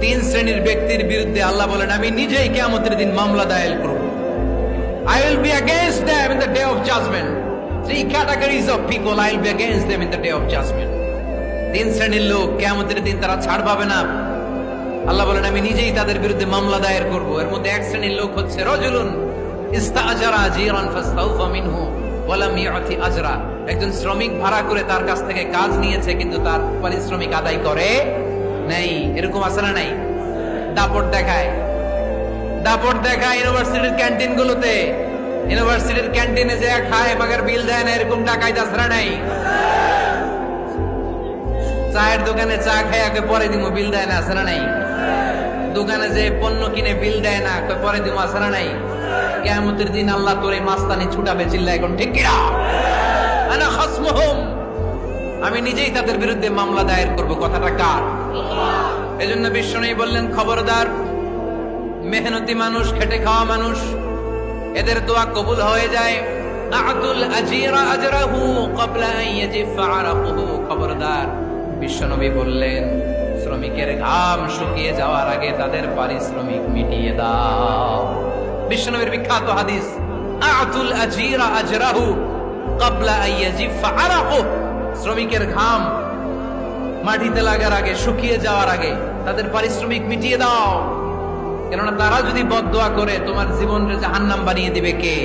তিন শ্রেণীর ব্যক্তির বিরুদ্ধে আল্লাহ বলেন আমি নিজেই কিয়ামতের দিন মামলা দায়ের করব। I will be against them in the day of judgment. Three categories of people I will be against them in the day of judgment. তিন শ্রেণীর লোক কিয়ামতের দিন তারা ছাড় পাবে না। আল্লাহ বলেন আমি নিজেই তাদের বিরুদ্ধে মামলা দায়ের করব। এর মধ্যে এক শ্রেণীর লোক হচ্ছে রাজুলুন ইস্তাআজারা জিরান ফাস্তাওফা মিনহু ওয়া লাম ইয়াতি আজরা। একজন শ্রমিক ভাড়া করে তার কাছ থেকে কাজ নিয়েছে কিন্তু তার পারিশ্রমিক আদায় করে নাই। এরকম আছে না নাই? দাপট দেখায় ইউনিভার্সিটির ক্যান্টিন গুলোতে। ইউনিভার্সিটির ক্যান্টিনে যে খায় মাগার বিল দেয় না, এরকম ডাকাইত আছে না নাই? চায়ের দোকানে চা খায় পরে দিমু বিল দেয় না, আছে না নাই? দোকানে যে পণ্য কিনে বিল দেয় না, পরে দিমু, আছে না নাই? কিয়ামতের দিন আল্লাহ তোরে মাস্তানি ছুটাবে, চিল্লা এখন ঠিক কিনা? আনা খাসমুহুম, আমি নিজেই তাদের বিরুদ্ধে মামলা দায়ের করব। কথাটা কার? এজন্য বিশ্বনবী বললেন খবরদার, মেহনতি মানুষ, খেটে খাওয়া মানুষ, এদের দোয়া কবুল হয়ে যায়। আতুল আজিরা আজরাহু ক্বাবলা আন ইয়াজিফা আরাকুহু। খবরদার, বিশ্বনবী বললেন শ্রমিকের ঘাম শুকিয়ে যাওয়ার আগে তাদের পারিশ্রমিক মিটিয়ে দাও। বিশ্বনবীর বিখ্যাত হাদিস, আতুল আজিরা আজরাহু ক্বাবলা আন ইয়াজিফা আরাকুহু। শ্রমিকের ঘাম মাটিতে লাগার আগে, শুকিয়ে যাওয়ার আগে তাদের পারিশ্রমিক মিটিয়ে দাও। কেননা তারা যদি বদদোয়া করে তোমার জীবনকে জাহান্নাম বানিয়ে দিবে কে?